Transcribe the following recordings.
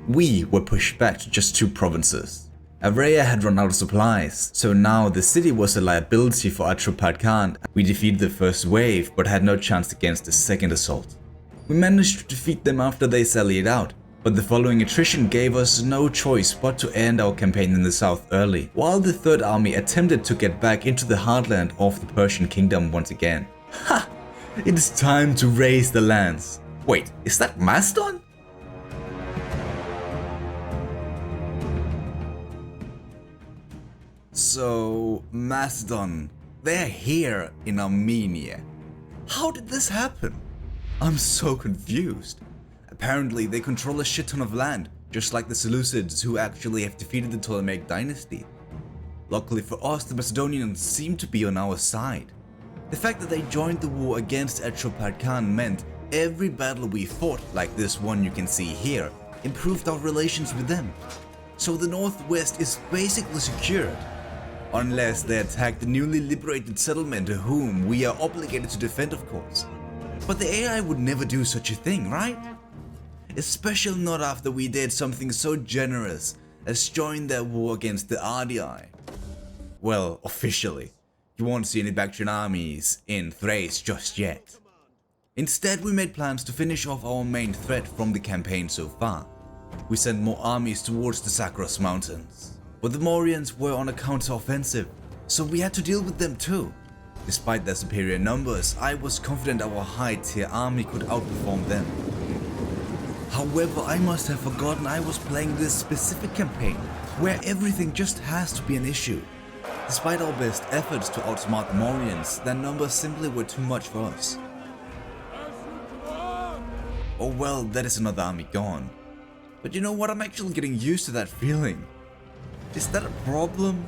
We were pushed back to just 2 provinces. Area had run out of supplies, so now the city was a liability for Atropatene Khan. We defeated the first wave, but had no chance against the second assault. We managed to defeat them after they sallied out, but the following attrition gave us no choice but to end our campaign in the south early, while the Third Army attempted to get back into the heartland of the Persian kingdom once again. Ha! It is time to raise the lands. Wait, is that Macedon? So, Macedon, they're here in Armenia. How did this happen? I'm so confused. Apparently, they control a shit ton of land, just like the Seleucids, who actually have defeated the Ptolemaic dynasty. Luckily for us, the Macedonians seem to be on our side. The fact that they joined the war against Atropatene Khan meant every battle we fought, like this one you can see here, improved our relations with them. So the northwest is basically secured. Unless they attack the newly liberated settlement, whom we are obligated to defend, of course. But the AI would never do such a thing, right? Especially not after we did something so generous as join their war against the RDI. Well, officially, you won't see any Bactrian armies in Thrace just yet. Instead, we made plans to finish off our main threat from the campaign so far. We sent more armies towards the Sakros Mountains. But the Mauryaans were on a counter-offensive, so we had to deal with them too. Despite their superior numbers, I was confident our high-tier army could outperform them. However, I must have forgotten I was playing this specific campaign, where everything just has to be an issue. Despite our best efforts to outsmart the Mauryaans, their numbers simply were too much for us. Oh well, that is another army gone. But you know what, I'm actually getting used to that feeling. Is that a problem?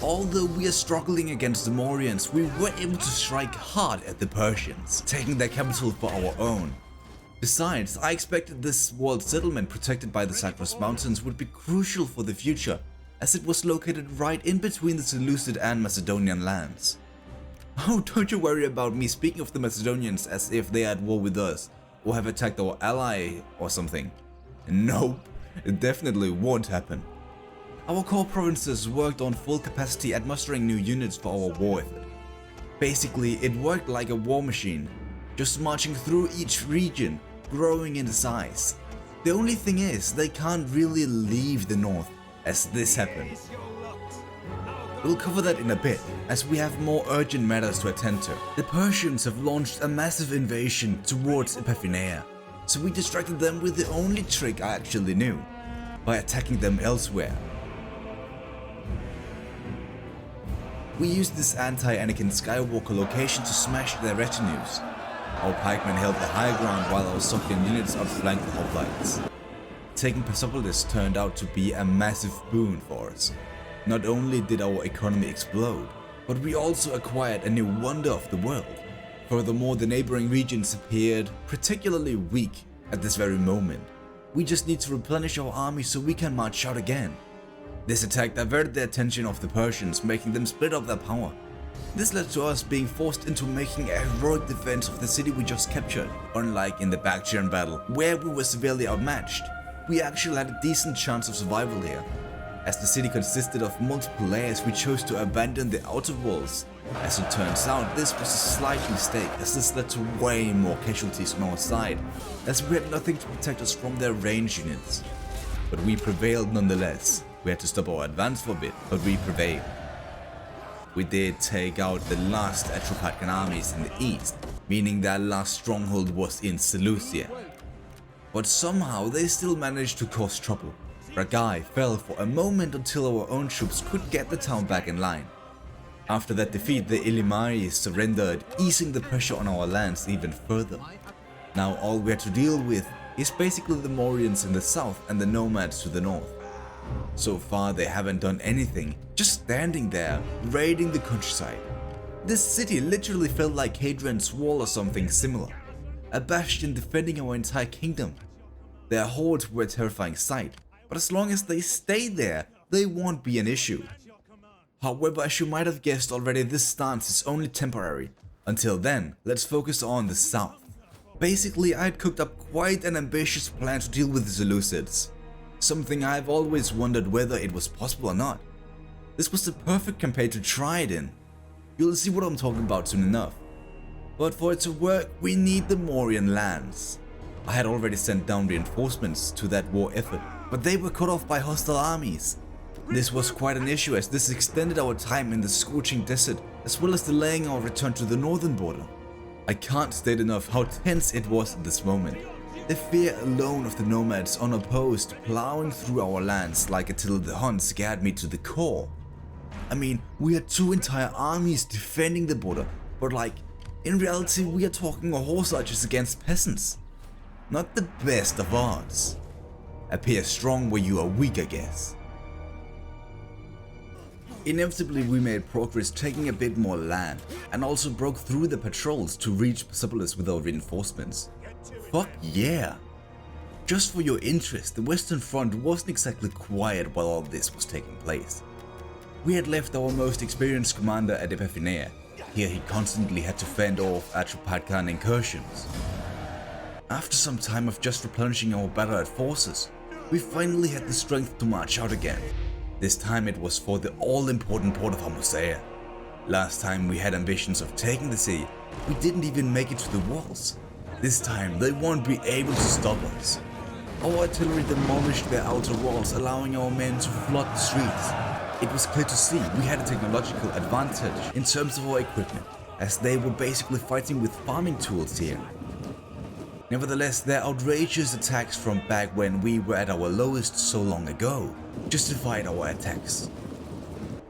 Although we are struggling against the Mauryaans, we were able to strike hard at the Persians, taking their capital for our own. Besides, I expected this walled settlement protected by the Sakros Mountains would be crucial for the future, as it was located right in between the Seleucid and Macedonian lands. Oh, don't you worry about me speaking of the Macedonians as if they are at war with us, or have attacked our ally or something. Nope. It definitely won't happen. Our core provinces worked on full capacity at mustering new units for our war effort. Basically, it worked like a war machine, just marching through each region, growing in size. The only thing is, they can't really leave the north as this happened. We'll cover that in a bit, as we have more urgent matters to attend to. The Persians have launched a massive invasion towards Epiphaneia. So we distracted them with the only trick I actually knew, by attacking them elsewhere. We used this anti-Anakin Skywalker location to smash their retinues. Our pikemen held the high ground while our Sogdian units outflanked the hoplites. Taking Persepolis turned out to be a massive boon for us. Not only did our economy explode, but we also acquired a new wonder of the world. Furthermore, the neighboring regions appeared particularly weak at this very moment. We just need to replenish our army so we can march out again. This attack diverted the attention of the Persians, making them split up their power. This led to us being forced into making a heroic defense of the city we just captured. Unlike in the Bactrian battle, where we were severely outmatched, we actually had a decent chance of survival here. As the city consisted of multiple layers, we chose to abandon the outer walls. As it turns out, this was a slight mistake, as this led to way more casualties on our side, as we had nothing to protect us from their range units. But we prevailed nonetheless. We had to stop our advance for a bit, but we prevailed. We did take out the last Atropatene armies in the east, meaning their last stronghold was in Seleucia. But somehow they still managed to cause trouble. Ragai fell for a moment until our own troops could get the town back in line. After that defeat, the Illimaris surrendered, easing the pressure on our lands even further. Now all we had to deal with is basically the Mauryaans in the south and the nomads to the north. So far they haven't done anything, just standing there, raiding the countryside. This city literally felt like Hadrian's Wall or something similar, a bastion defending our entire kingdom. Their hordes were a terrifying sight, but as long as they stay there, they won't be an issue. However, as you might have guessed already, this stance is only temporary. Until then, let's focus on the south. Basically, I had cooked up quite an ambitious plan to deal with the Seleucids, something I've always wondered whether it was possible or not. This was the perfect campaign to try it in. You'll see what I'm talking about soon enough. But for it to work, we need the Mauryan lands. I had already sent down reinforcements to that war effort, but they were cut off by hostile armies. This was quite an issue as this extended our time in the scorching desert as well as delaying our return to the northern border. I can't state enough how tense it was at this moment. The fear alone of the nomads unopposed plowing through our lands like Attila the Hun scared me to the core. I mean, we had two entire armies defending the border, but like, in reality we are talking a horse archers against peasants. Not the best of odds. Appear strong where you are weak, I guess. Inevitably we made progress taking a bit more land, and also broke through the patrols to reach Persepolis with our reinforcements. Fuck yeah! Just for your interest, the Western Front wasn't exactly quiet while all this was taking place. We had left our most experienced commander at Epiphaneia. Here he constantly had to fend off Atropatkan incursions. After some time of just replenishing our battered forces, we finally had the strength to march out again. This time it was for the all-important port of Hamusea. Last time we had ambitions of taking the city, we didn't even make it to the walls. This time they won't be able to stop us. Our artillery demolished their outer walls, allowing our men to flood the streets. It was clear to see we had a technological advantage in terms of our equipment, as they were basically fighting with farming tools here. Nevertheless, their outrageous attacks from back when we were at our lowest so long ago justified our attacks.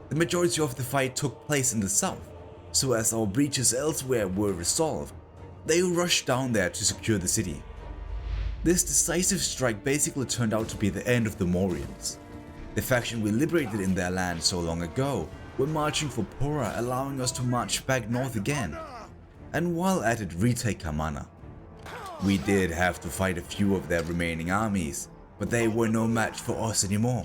The majority of the fight took place in the south, so as our breaches elsewhere were resolved, they rushed down there to secure the city. This decisive strike basically turned out to be the end of the Mauryaans. The faction we liberated in their land so long ago were marching for Pora, allowing us to march back north again, and while at it retake Kamana. We did have to fight a few of their remaining armies, but they were no match for us anymore.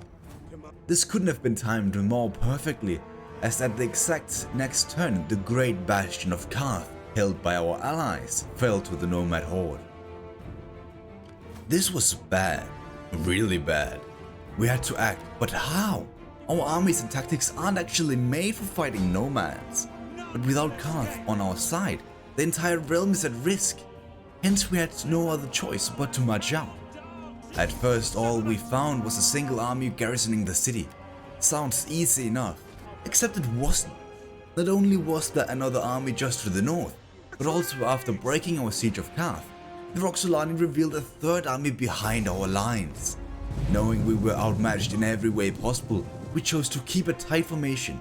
This couldn't have been timed more perfectly, as at the exact next turn the great bastion of Karth, held by our allies, fell to the nomad horde. This was bad, really bad. We had to act, but how? Our armies and tactics aren't actually made for fighting nomads, but without Karth on our side, the entire realm is at risk. Hence we had no other choice but to march out. At first all we found was a single army garrisoning the city. Sounds easy enough, except it wasn't. Not only was there another army just to the north, but also after breaking our siege of Karth, the Roxolani revealed a third army behind our lines. Knowing we were outmatched in every way possible, we chose to keep a tight formation.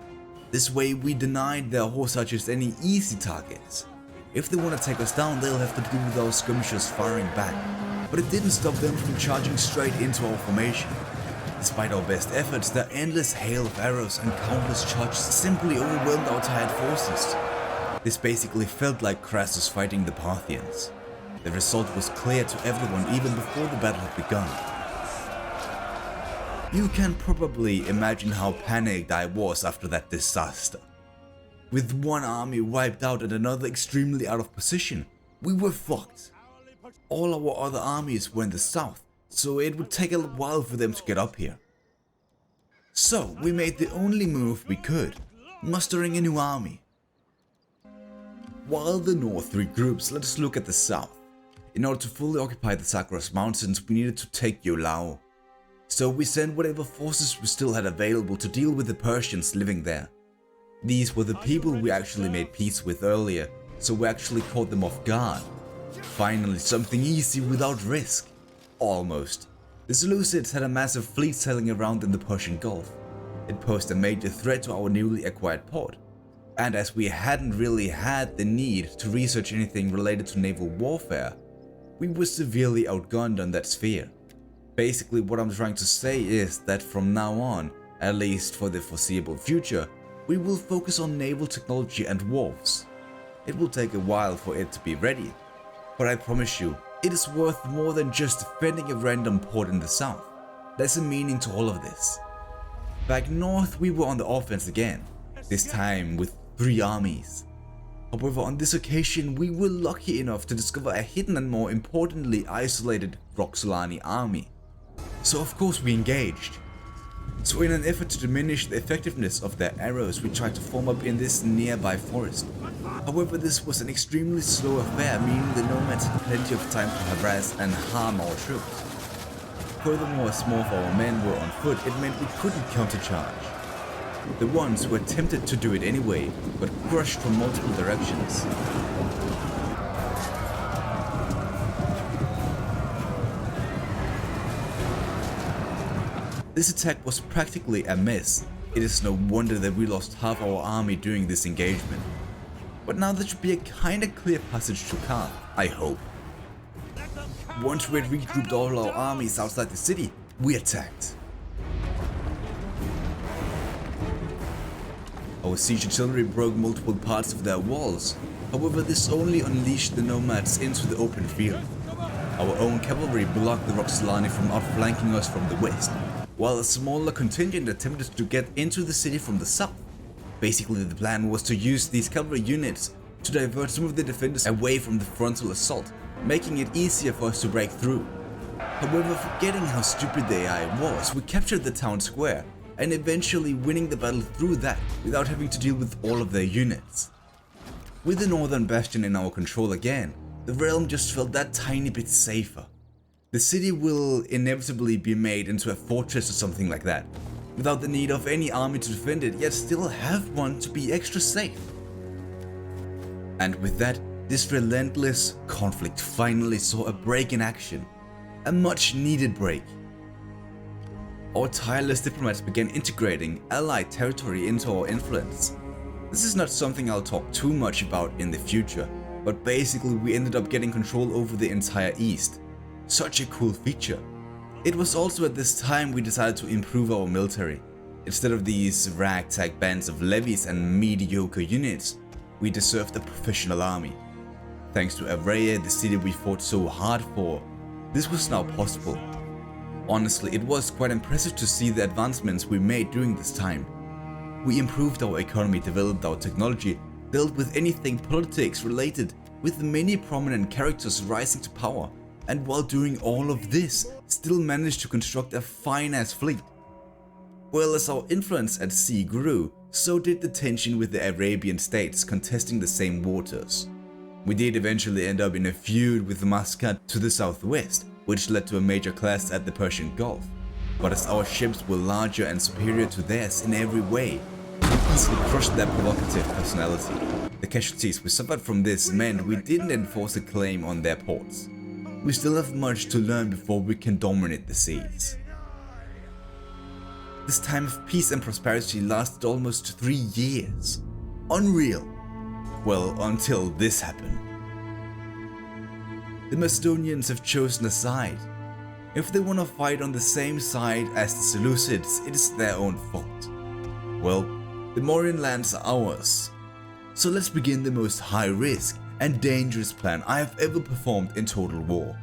This way we denied their horse archers any easy targets. If they want to take us down, they'll have to deal with our skirmishers firing back, but it didn't stop them from charging straight into our formation. Despite our best efforts, their endless hail of arrows and countless charges simply overwhelmed our tired forces. This basically felt like Crassus fighting the Parthians. The result was clear to everyone even before the battle had begun. You can probably imagine how panicked I was after that disaster. With one army wiped out and another extremely out of position, we were fucked. All our other armies were in the south, so it would take a while for them to get up here. So we made the only move we could, mustering a new army. While the north regroups, let us look at the south. In order to fully occupy the Zagros Mountains, we needed to take Yolao. So we sent whatever forces we still had available to deal with the Persians living there. These were the people we actually made peace with earlier, so we actually caught them off guard. Finally, something easy without risk. Almost. The Seleucids had a massive fleet sailing around in the Persian Gulf. It posed a major threat to our newly acquired port. And as we hadn't really had the need to research anything related to naval warfare, we were severely outgunned on that sphere. Basically what I'm trying to say is that from now on, at least for the foreseeable future, we will focus on naval technology and wharves. It will take a while for it to be ready, but I promise you, it is worth more than just defending a random port in the south. There's a meaning to all of this. Back north we were on the offense again, this time with 3 armies. However, on this occasion we were lucky enough to discover a hidden and more importantly isolated Roxolani army. So of course we engaged. So in an effort to diminish the effectiveness of their arrows, we tried to form up in this nearby forest. However, this was an extremely slow affair, meaning the nomads had plenty of time to harass and harm our troops. Furthermore, as more of our men were on foot, it meant we couldn't countercharge. The ones who attempted to do it anyway got crushed from multiple directions. This attack was practically a mess. It is no wonder that we lost half our army during this engagement. But now there should be a kinda clear passage to Kar, I hope. Once we had regrouped all our armies outside the city, we attacked. Our siege artillery broke multiple parts of their walls. However, this only unleashed the nomads into the open field. Our own cavalry blocked the Roxolani from outflanking us from the west, while a smaller contingent attempted to get into the city from the south. Basically, the plan was to use these cavalry units to divert some of the defenders away from the frontal assault, making it easier for us to break through. However, forgetting how stupid the AI was, we captured the town square, and eventually winning the battle through that without having to deal with all of their units. With the northern bastion in our control again, the realm just felt that tiny bit safer. The city will inevitably be made into a fortress or something like that, without the need of any army to defend it, yet still have one to be extra safe. And with that, this relentless conflict finally saw a break in action, a much needed break. Our tireless diplomats began integrating allied territory into our influence. This is not something I'll talk too much about in the future, but basically we ended up getting control over the entire East. Such a cool feature. It was also at this time we decided to improve our military. Instead of these ragtag bands of levies and mediocre units, we deserved a professional army. Thanks to Avrea, the city we fought so hard for, this was now possible. Honestly, it was quite impressive to see the advancements we made during this time. We improved our economy, developed our technology, dealt with anything politics related, with many prominent characters rising to power, and while doing all of this, still managed to construct a fine-ass fleet. Well, as our influence at sea grew, so did the tension with the Arabian states contesting the same waters. We did eventually end up in a feud with Muscat to the southwest, which led to a major clash at the Persian Gulf. But as our ships were larger and superior to theirs in every way, we easily crushed their provocative personality. The casualties we suffered from this meant we didn't enforce a claim on their ports. We still have much to learn before we can dominate the seas. This time of peace and prosperity lasted almost 3 years. Unreal. Well, until this happened. The Macedonians have chosen a side. If they want to fight on the same side as the Seleucids, it is their own fault. Well, the Mauryan lands are ours. So let's begin the most high risk and dangerous plan I have ever performed in Total War.